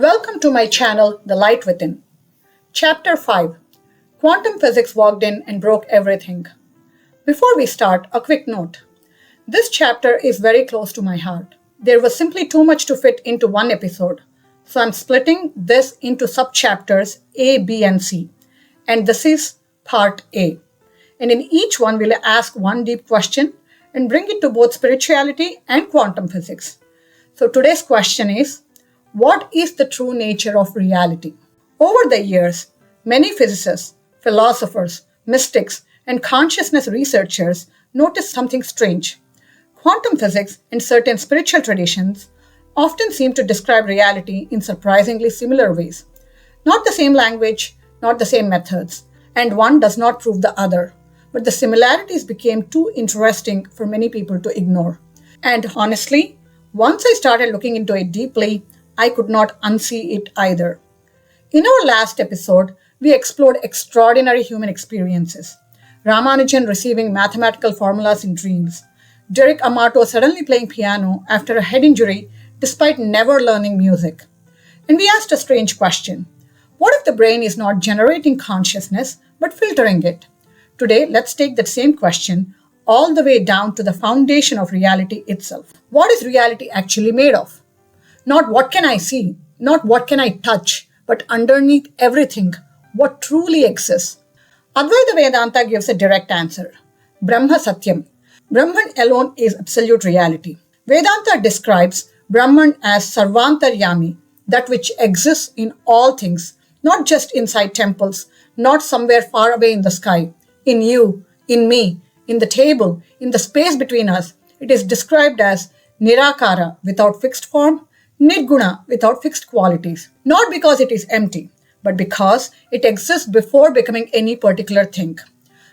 Welcome to my channel, The Light Within. Chapter 5. Quantum Physics Walked In and Broke Everything. Before we start, a quick note. This chapter is very close to my heart. There was simply too much to fit into one episode, so I'm splitting this into sub-chapters A, B, and C. And this is part A. And in each one, we'll ask one deep question and bring it to both spirituality and quantum physics. So today's question is, what is the true nature of reality? Over the years, many physicists, philosophers, mystics, and consciousness researchers noticed something strange. Quantum physics and certain spiritual traditions often seem to describe reality in surprisingly similar ways. Not the same language, not the same methods, and one does not prove the other. But the similarities became too interesting for many people to ignore. And honestly, once I started looking into it deeply, I could not unsee it either. In our last episode, we explored extraordinary human experiences. Ramanujan receiving mathematical formulas in dreams. Derek Amato suddenly playing piano after a head injury despite never learning music. And we asked a strange question. What if the brain is not generating consciousness but filtering it? Today, let's take that same question all the way down to the foundation of reality itself. What is reality actually made of? Not what can I see, not what can I touch, but underneath everything, what truly exists. Advaita Vedanta gives a direct answer. Brahma Satyam. Brahman alone is absolute reality. Vedanta describes Brahman as Sarvantaryami, that which exists in all things, not just inside temples, not somewhere far away in the sky, in you, in me, in the table, in the space between us. It is described as Nirakara, without fixed form, Nirguna, without fixed qualities. Not because it is empty, but because it exists before becoming any particular thing.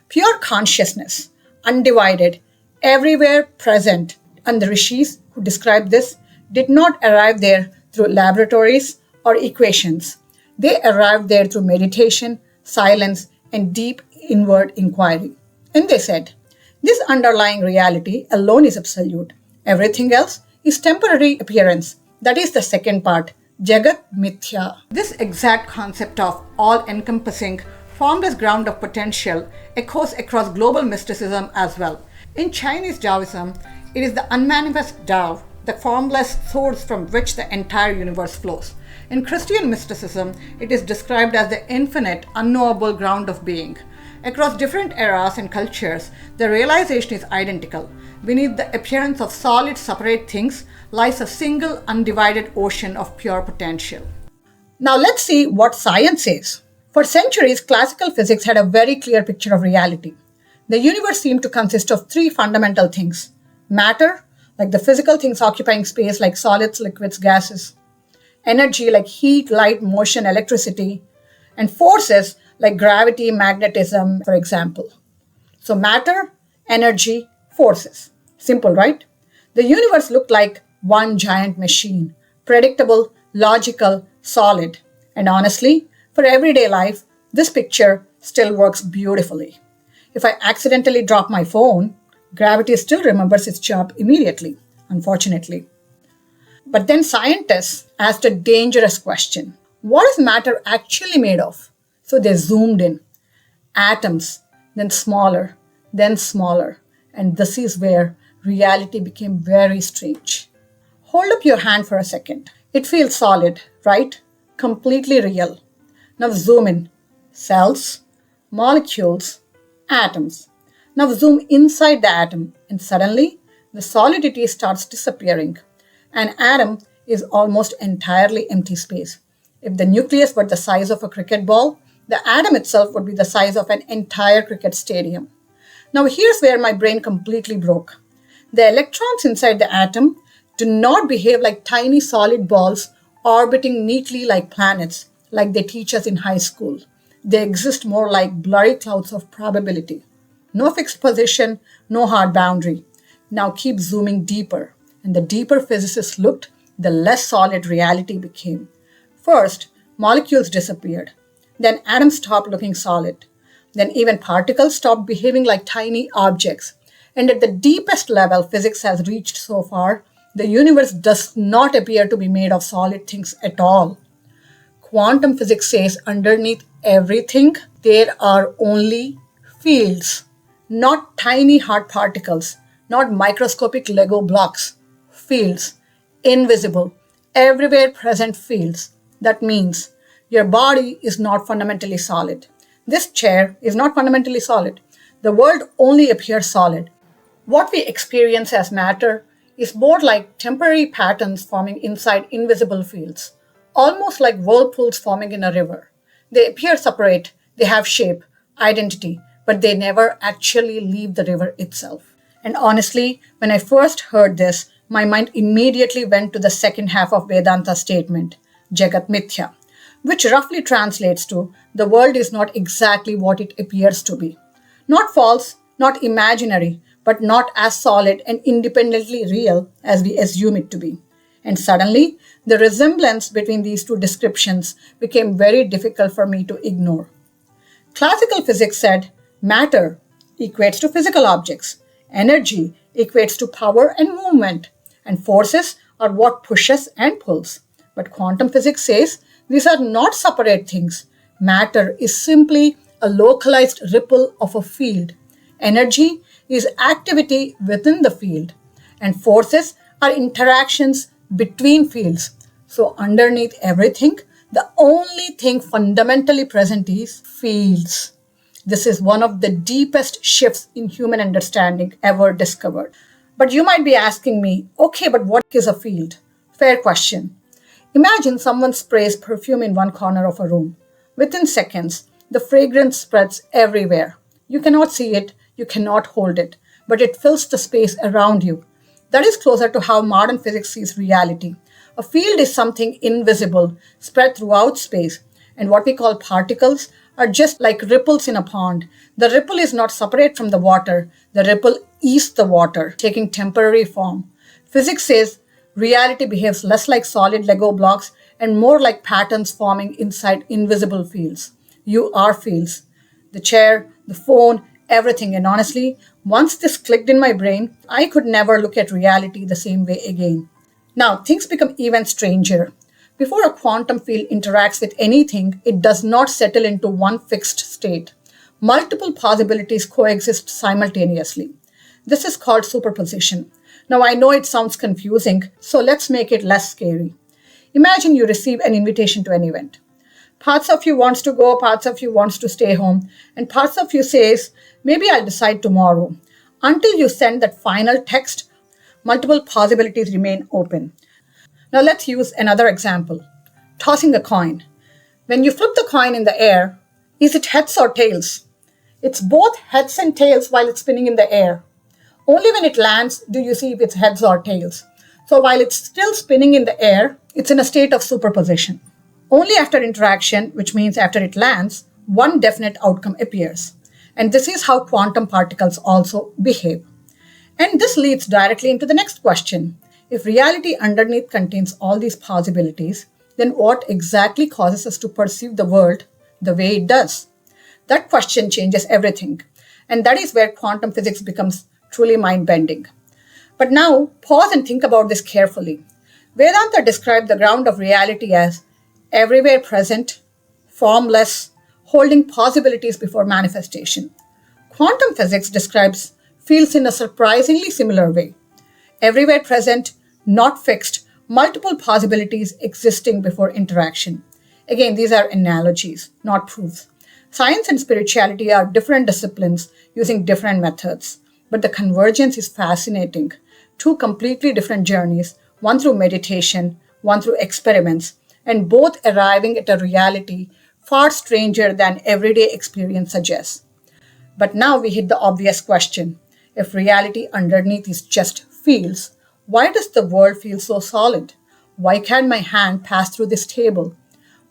Pure consciousness, undivided, everywhere present. And the rishis who describe this did not arrive there through laboratories or equations. They arrived there through meditation, silence, and deep inward inquiry. And they said, this underlying reality alone is absolute. Everything else is temporary appearance. That is the second part, Jagat Mithya. This exact concept of all-encompassing, formless ground of potential echoes across global mysticism as well. In Chinese Taoism, it is the unmanifest Tao, the formless source from which the entire universe flows. In Christian mysticism, it is described as the infinite, unknowable ground of being. Across different eras and cultures, the realization is identical. Beneath the appearance of solid, separate things lies a single, undivided ocean of pure potential. Now let's see what science says. For centuries, classical physics had a very clear picture of reality. The universe seemed to consist of three fundamental things. Matter, like the physical things occupying space like solids, liquids, gases. Energy, like heat, light, motion, electricity. And forces, like gravity, magnetism, for example. So matter, energy, forces. Simple, right? The universe looked like one giant machine, predictable, logical, solid. And honestly, for everyday life, this picture still works beautifully. If I accidentally drop my phone, gravity still remembers its job immediately, unfortunately. But then scientists asked a dangerous question. What is matter actually made of? So they zoomed in. Atoms, then smaller, and this is where reality became very strange. Hold up your hand for a second. It feels solid, right? Completely real. Now zoom in. Cells, molecules, atoms. Now zoom inside the atom, and suddenly the solidity starts disappearing. An atom is almost entirely empty space. If the nucleus were the size of a cricket ball, the atom itself would be the size of an entire cricket stadium. Now here's where my brain completely broke. The electrons inside the atom do not behave like tiny solid balls orbiting neatly like planets, like they teach us in high school. They exist more like blurry clouds of probability. No fixed position, no hard boundary. Now keep zooming deeper. And the deeper physicists looked, the less solid reality became. First, molecules disappeared. Then atoms stopped looking solid. Then even particles stopped behaving like tiny objects. And at the deepest level physics has reached so far, the universe does not appear to be made of solid things at all. Quantum physics says underneath everything, there are only fields, not tiny hard particles, not microscopic Lego blocks. Fields, invisible, everywhere present fields. That means your body is not fundamentally solid. This chair is not fundamentally solid. The world only appears solid. What we experience as matter is more like temporary patterns forming inside invisible fields, almost like whirlpools forming in a river. They appear separate, they have shape, identity, but they never actually leave the river itself. And honestly, when I first heard this, my mind immediately went to the second half of Vedanta's statement, Jagat Mithya, which roughly translates to the world is not exactly what it appears to be. Not false, not imaginary, but not as solid and independently real as we assume it to be. And suddenly, the resemblance between these two descriptions became very difficult for me to ignore. Classical physics said matter equates to physical objects, energy equates to power and movement, and forces are what pushes and pulls. But quantum physics says these are not separate things. Matter is simply a localized ripple of a field. Energy is activity within the field, and forces are interactions between fields. So, underneath everything, the only thing fundamentally present is fields. This is one of the deepest shifts in human understanding ever discovered. But you might be asking me, okay, but what is a field? Fair question. Imagine someone sprays perfume in one corner of a room. Within seconds, the fragrance spreads everywhere. You cannot see it, you cannot hold it, but it fills the space around you. That is closer to how modern physics sees reality. A field is something invisible, spread throughout space, and what we call particles are just like ripples in a pond. The ripple is not separate from the water, the ripple is the water, taking temporary form. Physics says reality behaves less like solid Lego blocks and more like patterns forming inside invisible fields. You are fields. The chair, the phone, everything. And honestly, once this clicked in my brain, I could never look at reality the same way again. Now, things become even stranger. Before a quantum field interacts with anything, it does not settle into one fixed state. Multiple possibilities coexist simultaneously. This is called superposition. Now, I know it sounds confusing, so let's make it less scary. Imagine you receive an invitation to an event. Parts of you wants to go, parts of you wants to stay home, and parts of you says, maybe I'll decide tomorrow. Until you send that final text, multiple possibilities remain open. Now let's use another example. Tossing a coin. When you flip the coin in the air, is it heads or tails? It's both heads and tails while it's spinning in the air. Only when it lands do you see if it's heads or tails. So while it's still spinning in the air, it's in a state of superposition. Only after interaction, which means after it lands, one definite outcome appears. And this is how quantum particles also behave. And this leads directly into the next question. If reality underneath contains all these possibilities, then what exactly causes us to perceive the world the way it does? That question changes everything. And that is where quantum physics becomes truly mind-bending. But now, pause and think about this carefully. Vedanta described the ground of reality as everywhere present, formless, holding possibilities before manifestation. Quantum physics describes fields in a surprisingly similar way. Everywhere present, not fixed, multiple possibilities existing before interaction. Again, these are analogies, not proofs. Science and spirituality are different disciplines using different methods, but the convergence is fascinating. Two completely different journeys, one through meditation, one through experiments, and both arriving at a reality far stranger than everyday experience suggests. But now we hit the obvious question. If reality underneath is just fields, why does the world feel so solid? Why can't my hand pass through this table?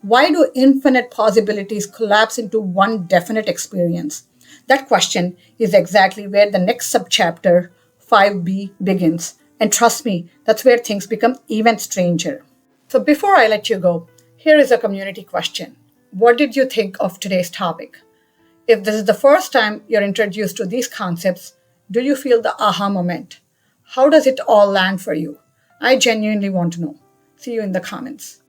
Why do infinite possibilities collapse into one definite experience? That question is exactly where the next subchapter, 5b, begins. And trust me, that's where things become even stranger. So before I let you go, here is a community question. What did you think of today's topic? If this is the first time you're introduced to these concepts, do you feel the aha moment? How does it all land for you? I genuinely want to know. See you in the comments.